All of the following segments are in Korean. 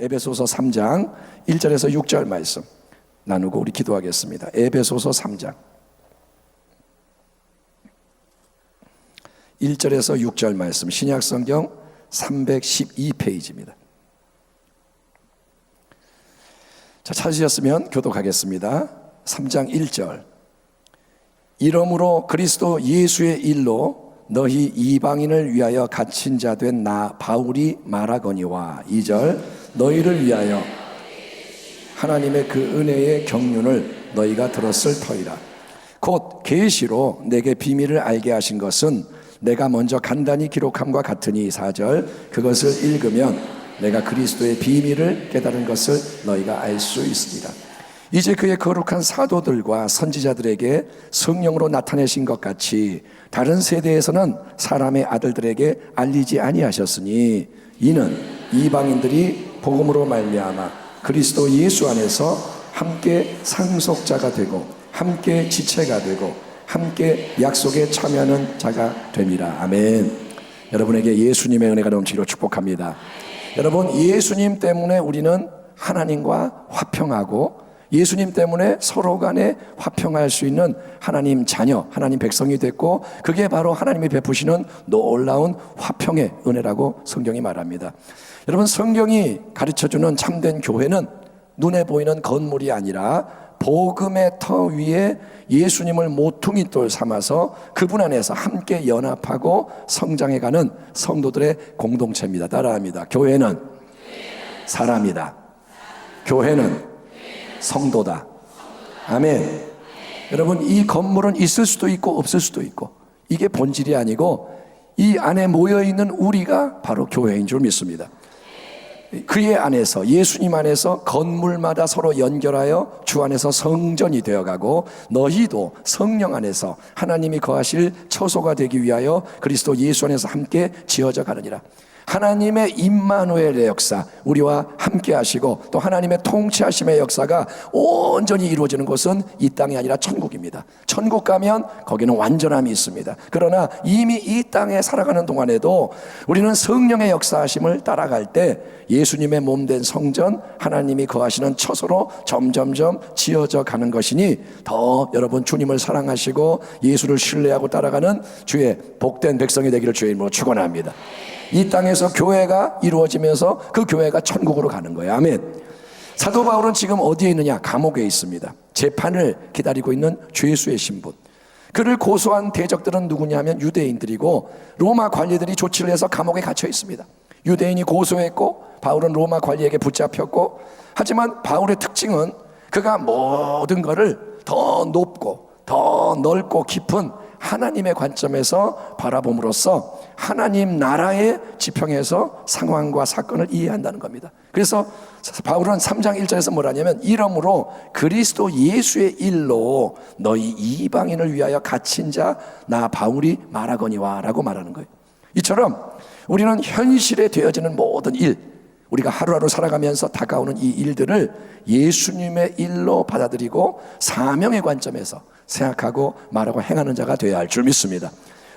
에베소서 3장 1절에서 6절 말씀 나누고 우리 기도하겠습니다. 에베소서 3장 1절에서 6절 말씀, 신약성경 312페이지입니다. 자, 찾으셨으면 교독하겠습니다. 3장 1절. 이러므로 그리스도 예수의 일로 너희 이방인을 위하여 갇힌 자 된 나 바울이 말하거니와. 2절. 너희를 위하여 하나님의 그 은혜의 경륜을 너희가 들었을 터이라. 곧 계시로 내게 비밀을 알게 하신 것은 내가 먼저 간단히 기록함과 같으니. 4절. 그것을 읽으면 내가 그리스도의 비밀을 깨달은 것을 너희가 알 수 있으리라. 이제 그의 거룩한 사도들과 선지자들에게 성령으로 나타내신 것 같이 다른 세대에서는 사람의 아들들에게 알리지 아니하셨으니, 이는 이방인들이 복음으로 말미암아 그리스도 예수 안에서 함께 상속자가 되고 함께 지체가 되고 함께 약속에 참여하는 자가 됨이라. 아멘. 여러분에게 예수님의 은혜가 넘치기로 축복합니다. 여러분, 예수님 때문에 우리는 하나님과 화평하고 예수님 때문에 서로 간에 화평할 수 있는 하나님 자녀, 하나님 백성이 됐고, 그게 바로 하나님이 베푸시는 놀라운 화평의 은혜라고 성경이 말합니다. 여러분, 성경이 가르쳐주는 참된 교회는 눈에 보이는 건물이 아니라 복음의 터 위에 예수님을 모퉁이돌 삼아서 그분 안에서 함께 연합하고 성장해가는 성도들의 공동체입니다. 따라합니다. 교회는 사람이다. 교회는 성도다. 아멘. 여러분, 이 건물은 있을 수도 있고 없을 수도 있고, 이게 본질이 아니고 이 안에 모여있는 우리가 바로 교회인 줄 믿습니다. 그의 안에서, 예수님 안에서 건물마다 서로 연결하여 주 안에서 성전이 되어가고, 너희도 성령 안에서 하나님이 거하실 처소가 되기 위하여 그리스도 예수 안에서 함께 지어져 가느니라. 하나님의 임마누엘의 역사, 우리와 함께 하시고 또 하나님의 통치하심의 역사가 온전히 이루어지는 곳은 이 땅이 아니라 천국입니다. 천국 가면 거기는 완전함이 있습니다. 그러나 이미 이 땅에 살아가는 동안에도 우리는 성령의 역사하심을 따라갈 때 예수님의 몸된 성전, 하나님이 거하시는 처소로 점점점 지어져 가는 것이니, 더 여러분 주님을 사랑하시고 예수를 신뢰하고 따라가는 주의 복된 백성이 되기를 주의 이름으로 축원합니다. 이 땅에서 교회가 이루어지면서 그 교회가 천국으로 가는 거예요. 아멘. 사도 바울은 지금 어디에 있느냐? 감옥에 있습니다. 재판을 기다리고 있는 죄수의 신분. 그를 고소한 대적들은 누구냐면 유대인들이고, 로마 관리들이 조치를 해서 감옥에 갇혀 있습니다. 유대인이 고소했고 바울은 로마 관리에게 붙잡혔고, 하지만 바울의 특징은 그가 모든 것을 더 높고 더 넓고 깊은 하나님의 관점에서 바라봄으로써 하나님 나라의 지평에서 상황과 사건을 이해한다는 겁니다. 그래서 바울은 3장 1절에서 뭐라냐면, 이러므로 그리스도 예수의 일로 너희 이방인을 위하여 갇힌 자 나 바울이 말하거니와 라고 말하는 거예요. 이처럼 우리는 현실에 되어지는 모든 일, 우리가 하루하루 살아가면서 다가오는 이 일들을 예수님의 일로 받아들이고 사명의 관점에서 생각하고 말하고 행하는 자가 되어야 할 줄 믿습니다.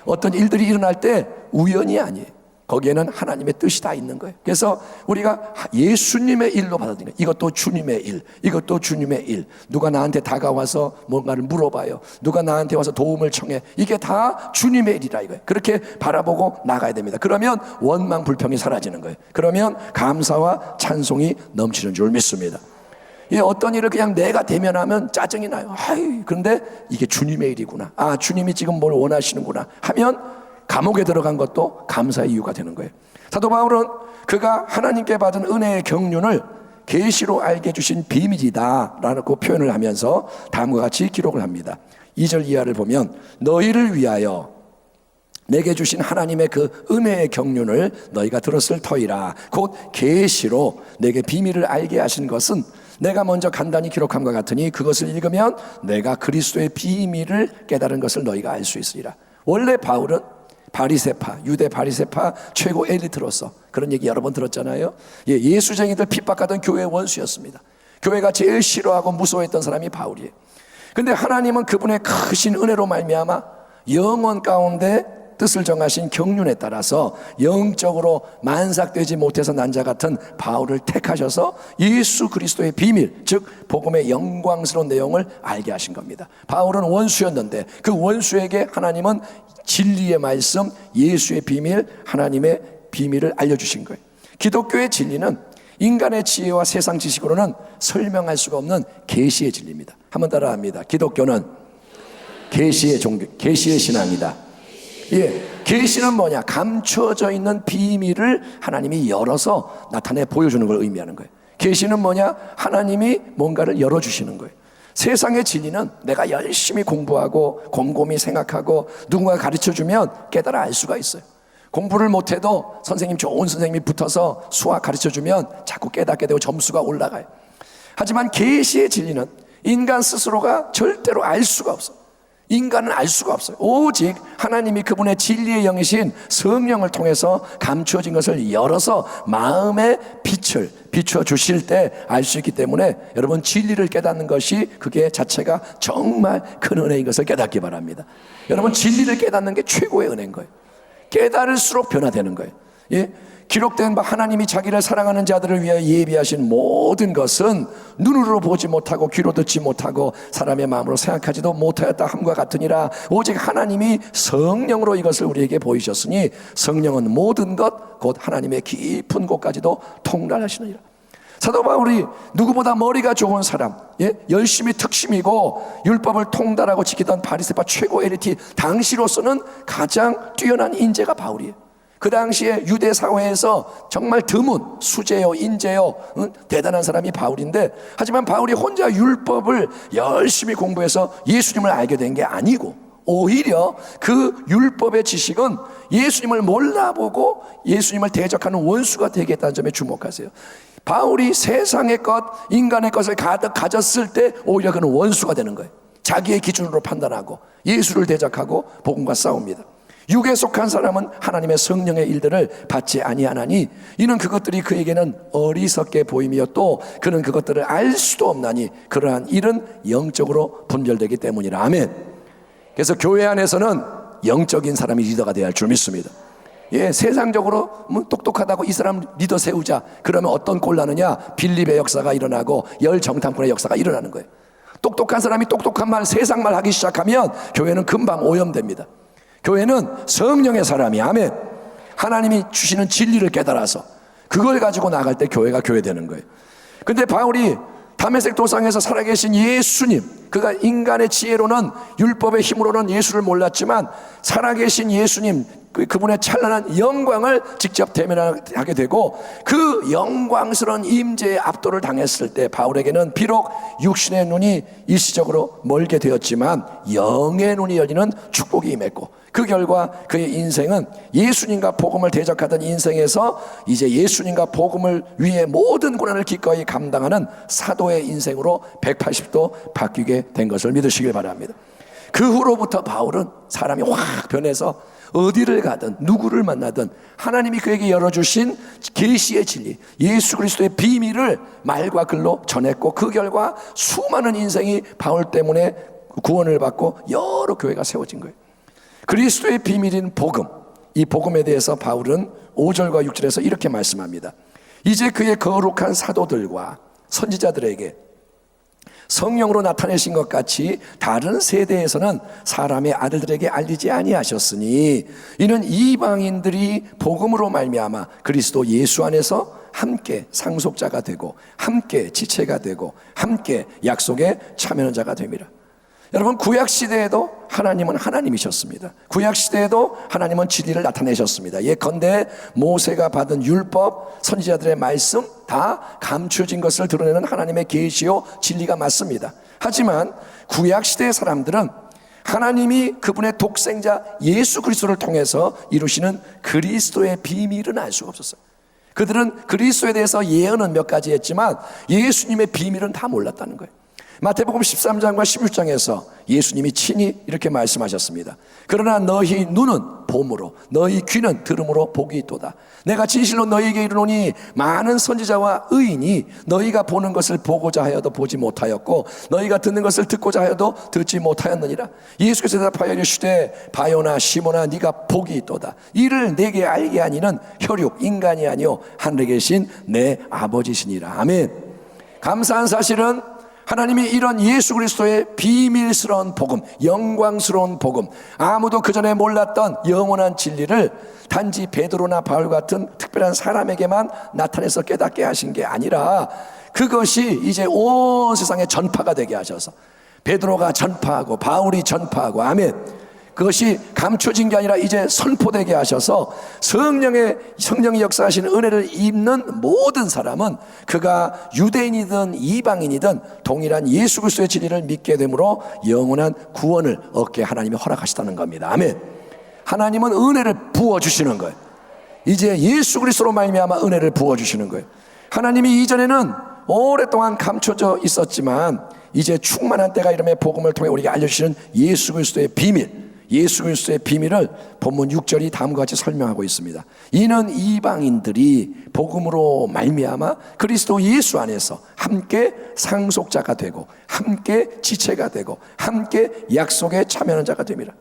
어떤 일들이 일어날 때 우연이 아니에요. 거기에는 하나님의 뜻이 다 있는 거예요. 그래서 우리가 예수님의 일로 받아들이는, 이것도 주님의 일, 이것도 주님의 일. 누가 나한테 다가와서 뭔가를 물어봐요. 누가 나한테 와서 도움을 청해. 이게 다 주님의 일이라 이거예요. 그렇게 바라보고 나가야 됩니다. 그러면 원망 불평이 사라지는 거예요. 그러면 감사와 찬송이 넘치는 줄 믿습니다. 어떤 일을 그냥 내가 대면하면 짜증이 나요. 그런데 이게 주님의 일이구나. 아, 주님이 지금 뭘 원하시는구나 하면 감옥에 들어간 것도 감사의 이유가 되는 거예요. 사도 바울은 그가 하나님께 받은 은혜의 경륜을 계시로 알게 주신 비밀이다 라고 표현을 하면서 다음과 같이 기록을 합니다. 2절 이하를 보면, 너희를 위하여 내게 주신 하나님의 그 은혜의 경륜을 너희가 들었을 터이라. 곧 계시로 내게 비밀을 알게 하신 것은 내가 먼저 간단히 기록함과 같으니 그것을 읽으면 내가 그리스도의 비밀을 깨달은 것을 너희가 알 수 있으리라. 원래 바울은 바리새파, 유대 바리새파 최고 엘리트로서, 그런 얘기 여러 번 들었잖아요. 예수쟁이들 핍박하던 교회의 원수였습니다. 교회가 제일 싫어하고 무서워했던 사람이 바울이에요. 근데 하나님은 그분의 크신 은혜로 말미암아 영원 가운데 뜻을 정하신 경륜에 따라서 영적으로 만삭되지 못해서 난 자 같은 바울을 택하셔서 예수 그리스도의 비밀, 즉 복음의 영광스러운 내용을 알게 하신 겁니다. 바울은 원수였는데 그 원수에게 하나님은 진리의 말씀, 예수의 비밀, 하나님의 비밀을 알려주신 거예요. 기독교의 진리는 인간의 지혜와 세상 지식으로는 설명할 수가 없는 계시의 진리입니다. 한번 따라합니다. 기독교는 계시의 종교, 계시의 신앙이다. 예, 계시는 뭐냐? 감춰져 있는 비밀을 하나님이 열어서 나타내 보여주는 걸 의미하는 거예요. 계시는 뭐냐? 하나님이 뭔가를 열어주시는 거예요. 세상의 진리는 내가 열심히 공부하고 곰곰이 생각하고 누군가 가르쳐주면 깨달아 알 수가 있어요. 공부를 못해도 선생님, 좋은 선생님이 붙어서 수학 가르쳐주면 자꾸 깨닫게 되고 점수가 올라가요. 하지만 계시의 진리는 인간 스스로가 절대로 알 수가 없어요. 인간은 알 수가 없어요. 오직 하나님이 그분의 진리의 영이신 성령을 통해서 감추어진 것을 열어서 마음의 빛을 비춰주실 때 알 수 있기 때문에 여러분, 진리를 깨닫는 것이 그게 자체가 정말 큰 은혜인 것을 깨닫기 바랍니다. 여러분, 진리를 깨닫는 게 최고의 은혜인 거예요. 깨달을수록 변화되는 거예요. 예? 기록된 바 하나님이 자기를 사랑하는 자들을 위하여 예비하신 모든 것은 눈으로 보지 못하고 귀로 듣지 못하고 사람의 마음으로 생각하지도 못하였다 함과 같으니라. 오직 하나님이 성령으로 이것을 우리에게 보이셨으니 성령은 모든 것 곧 하나님의 깊은 곳까지도 통달하시느니라. 사도 바울이 누구보다 머리가 좋은 사람, 예? 열심히 특심이고 율법을 통달하고 지키던 바리새파 최고 엘리트, 당시로서는 가장 뛰어난 인재가 바울이에요. 그 당시에 유대 사회에서 정말 드문 수재요, 인재요, 대단한 사람이 바울인데, 하지만 바울이 혼자 율법을 열심히 공부해서 예수님을 알게 된 게 아니고 오히려 그 율법의 지식은 예수님을 몰라보고 예수님을 대적하는 원수가 되겠다는 점에 주목하세요. 바울이 세상의 것, 인간의 것을 가득 가졌을 때 오히려 그는 원수가 되는 거예요. 자기의 기준으로 판단하고 예수를 대적하고 복음과 싸웁니다. 육에 속한 사람은 하나님의 성령의 일들을 받지 아니하나니 이는 그것들이 그에게는 어리석게 보임이요 또 그는 그것들을 알 수도 없나니 그러한 일은 영적으로 분별되기 때문이라. 아멘. 그래서 교회 안에서는 영적인 사람이 리더가 되어야 할 줄 믿습니다. 예, 세상적으로 똑똑하다고 이 사람 리더 세우자 그러면 어떤 꼴 나느냐? 빌립의 역사가 일어나고 열정탐꾼의 역사가 일어나는 거예요. 똑똑한 사람이 똑똑한 말, 세상 말 하기 시작하면 교회는 금방 오염됩니다. 교회는 성령의 사람이, 아멘, 하나님이 주시는 진리를 깨달아서 그걸 가지고 나갈 때 교회가 교회되는 거예요. 근데 바울이 다메섹 도상에서 살아계신 예수님, 그가 인간의 지혜로는 율법의 힘으로는 예수를 몰랐지만 살아계신 예수님, 그분의 찬란한 영광을 직접 대면하게 되고 그 영광스러운 임재의 압도를 당했을 때 바울에게는 비록 육신의 눈이 일시적으로 멀게 되었지만 영의 눈이 열리는 축복이 임했고 그 결과 그의 인생은 예수님과 복음을 대적하던 인생에서 이제 예수님과 복음을 위해 모든 고난을 기꺼이 감당하는 사도의 인생으로 180도 바뀌게 된 것을 믿으시길 바랍니다. 그 후로부터 바울은 사람이 확 변해서 어디를 가든 누구를 만나든 하나님이 그에게 열어주신 계시의 진리, 예수 그리스도의 비밀을 말과 글로 전했고 그 결과 수많은 인생이 바울 때문에 구원을 받고 여러 교회가 세워진 거예요. 그리스도의 비밀인 복음, 이 복음에 대해서 바울은 5절과 6절에서 이렇게 말씀합니다. 이제 그의 거룩한 사도들과 선지자들에게 성령으로 나타내신 것 같이 다른 세대에서는 사람의 아들들에게 알리지 아니하셨으니 이는 이방인들이 복음으로 말미암아 그리스도 예수 안에서 함께 상속자가 되고 함께 지체가 되고 함께 약속에 참여하는 자가 됩니다. 여러분, 구약시대에도 하나님은 하나님이셨습니다. 구약시대에도 하나님은 진리를 나타내셨습니다. 예컨대 모세가 받은 율법, 선지자들의 말씀 다 감추어진 것을 드러내는 하나님의 계시요 진리가 맞습니다. 하지만 구약시대의 사람들은 하나님이 그분의 독생자 예수 그리스도를 통해서 이루시는 그리스도의 비밀은 알 수가 없었어요. 그들은 그리스도에 대해서 예언은 몇 가지 했지만 예수님의 비밀은 다 몰랐다는 거예요. 마태복음 13장과 16장에서 예수님이 친히 이렇게 말씀하셨습니다. 그러나 너희 눈은 봄으로 너희 귀는 들음으로 복이 있도다. 내가 진실로 너희에게 이르노니 많은 선지자와 의인이 너희가 보는 것을 보고자 하여도 보지 못하였고 너희가 듣는 것을 듣고자 하여도 듣지 못하였느니라. 예수께서 대답하여 이르시되 바요나 시모나 네가 복이 있도다. 이를 내게 알게 하니는 혈육 인간이 아니요 하늘에 계신 내 아버지시니라. 아멘. 감사한 사실은 하나님이 이런 예수 그리스도의 비밀스러운 복음, 영광스러운 복음, 아무도 그전에 몰랐던 영원한 진리를 단지 베드로나 바울 같은 특별한 사람에게만 나타내서 깨닫게 하신 게 아니라 그것이 이제 온 세상에 전파가 되게 하셔서 베드로가 전파하고 바울이 전파하고, 아멘, 그것이 감춰진 게 아니라 이제 선포되게 하셔서 성령이 역사하시는 은혜를 입는 모든 사람은 그가 유대인이든 이방인이든 동일한 예수 그리스도의 진리를 믿게 되므로 영원한 구원을 얻게 하나님이 허락하시다는 겁니다. 아멘. 하나님은 은혜를 부어주시는 거예요. 이제 예수 그리스도로 말미암아 은혜를 부어주시는 거예요. 하나님이 이전에는 오랫동안 감춰져 있었지만 이제 충만한 때가 이름의 복음을 통해 우리에게 알려주시는 예수 그리스도의 비밀, 예수 그리스도의 비밀을 본문 6절이 다음과 같이 설명하고 있습니다. 이는 이방인들이 복음으로 말미암아 그리스도 예수 안에서 함께 상속자가 되고 함께 지체가 되고 함께 약속에 참여하는 자가 됩니다.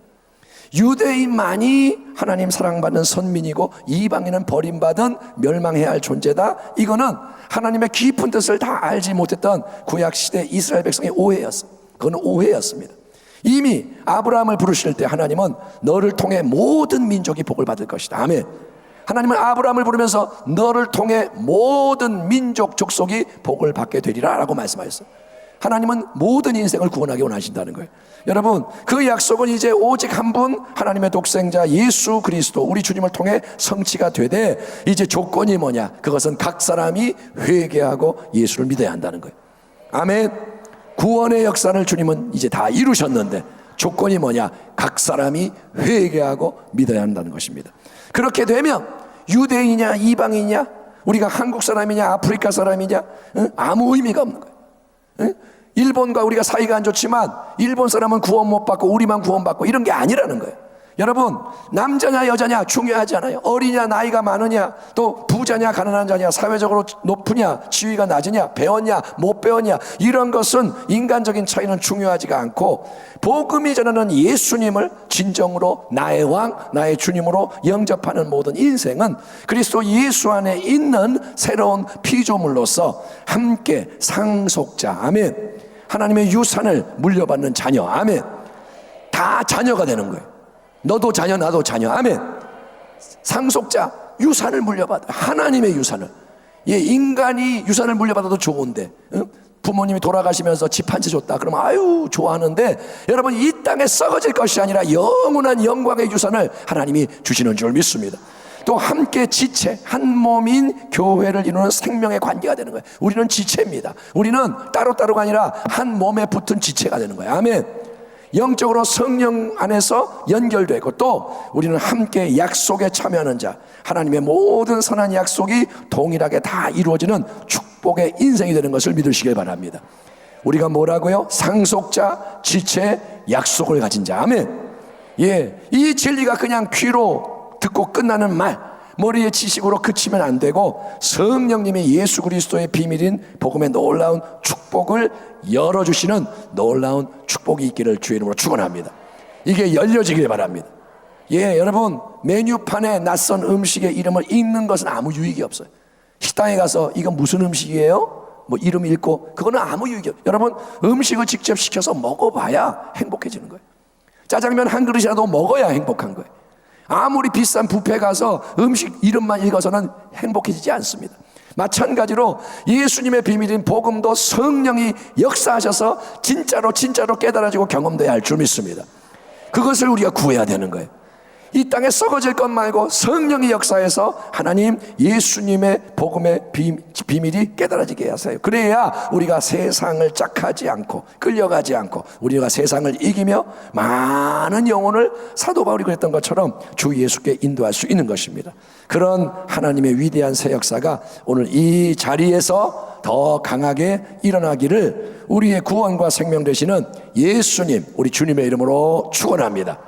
유대인만이 하나님 사랑받는 선민이고 이방인은 버림받은 멸망해야 할 존재다. 이거는 하나님의 깊은 뜻을 다 알지 못했던 구약시대 이스라엘 백성의 오해였어요. 그건 오해였습니다. 이미 아브라함을 부르실 때 하나님은 너를 통해 모든 민족이 복을 받을 것이다. 아멘. 하나님은 아브라함을 부르면서 너를 통해 모든 민족 족속이 복을 받게 되리라 라고 말씀하셨어요. 하나님은 모든 인생을 구원하기 원하신다는 거예요. 여러분, 그 약속은 이제 오직 한 분 하나님의 독생자 예수 그리스도 우리 주님을 통해 성취가 되되 이제 조건이 뭐냐? 그것은 각 사람이 회개하고 예수를 믿어야 한다는 거예요. 아멘. 구원의 역사를 주님은 이제 다 이루셨는데 조건이 뭐냐? 각 사람이 회개하고 믿어야 한다는 것입니다. 그렇게 되면 유대인이냐 이방인이냐, 우리가 한국 사람이냐 아프리카 사람이냐, 아무 의미가 없는 거예요. 일본과 우리가 사이가 안 좋지만 일본 사람은 구원 못 받고 우리만 구원받고 이런 게 아니라는 거예요. 여러분, 남자냐 여자냐 중요하지 않아요. 어리냐 나이가 많으냐, 또 부자냐 가난한 자냐, 사회적으로 높으냐 지위가 낮으냐, 배웠냐 못 배웠냐, 이런 것은 인간적인 차이는 중요하지가 않고 복음이 전하는 예수님을 진정으로 나의 왕 나의 주님으로 영접하는 모든 인생은 그리스도 예수 안에 있는 새로운 피조물로서 함께 상속자, 아멘, 하나님의 유산을 물려받는 자녀, 아멘, 다 자녀가 되는 거예요. 너도 자녀 나도 자녀, 아멘. 상속자, 유산을 물려받아, 하나님의 유산을. 예, 인간이 유산을 물려받아도 좋은데, 부모님이 돌아가시면서 집 한 채 줬다 그러면 아유 좋아하는데, 여러분, 이 땅에 썩어질 것이 아니라 영원한 영광의 유산을 하나님이 주시는 줄 믿습니다. 또 함께 지체, 한 몸인 교회를 이루는 생명의 관계가 되는 거예요. 우리는 지체입니다. 우리는 따로따로가 아니라 한 몸에 붙은 지체가 되는 거예요. 아멘. 영적으로 성령 안에서 연결되고 또 우리는 함께 약속에 참여하는 자, 하나님의 모든 선한 약속이 동일하게 다 이루어지는 축복의 인생이 되는 것을 믿으시길 바랍니다. 우리가 뭐라고요? 상속자, 지체, 약속을 가진 자, 아멘. 예, 이 진리가 그냥 귀로 듣고 끝나는 말, 머리의 지식으로 그치면 안 되고 성령님이 예수 그리스도의 비밀인 복음의 놀라운 축복을 열어주시는 놀라운 축복이 있기를 주의 이름으로 축원합니다. 이게 열려지길 바랍니다. 예, 여러분, 메뉴판에 낯선 음식의 이름을 읽는 것은 아무 유익이 없어요. 식당에 가서 이건 무슨 음식이에요? 뭐 이름 읽고 그거는 아무 유익이 없어요. 여러분, 음식을 직접 시켜서 먹어봐야 행복해지는 거예요. 짜장면 한 그릇이라도 먹어야 행복한 거예요. 아무리 비싼 뷔페 가서 음식 이름만 읽어서는 행복해지지 않습니다. 마찬가지로 예수님의 비밀인 복음도 성령이 역사하셔서 진짜로 깨달아지고 경험돼야 할 줄 믿습니다. 그것을 우리가 구해야 되는 거예요. 이 땅에 썩어질 것 말고 성령이 역사해서 하나님 예수님의 복음의 비밀이 깨달아지게 하세요. 그래야 우리가 세상을 짝하지 않고 끌려가지 않고 우리가 세상을 이기며 많은 영혼을 사도 바울이 그랬던 것처럼 주 예수께 인도할 수 있는 것입니다. 그런 하나님의 위대한 새 역사가 오늘 이 자리에서 더 강하게 일어나기를 우리의 구원과 생명 되시는 예수님, 우리 주님의 이름으로 축원합니다.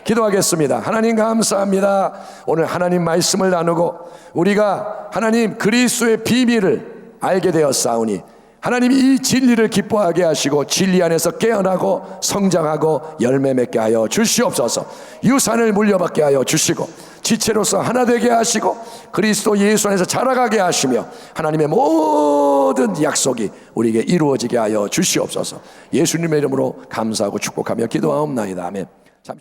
기도하겠습니다. 하나님 감사합니다. 오늘 하나님 말씀을 나누고 우리가 하나님 그리스도의 비밀을 알게 되었사오니 하나님이 이 진리를 기뻐하게 하시고 진리 안에서 깨어나고 성장하고 열매 맺게 하여 주시옵소서. 유산을 물려받게 하여 주시고 지체로서 하나 되게 하시고 그리스도 예수 안에서 자라가게 하시며 하나님의 모든 약속이 우리에게 이루어지게 하여 주시옵소서. 예수님의 이름으로 감사하고 축복하며 기도하옵나이다. 아멘.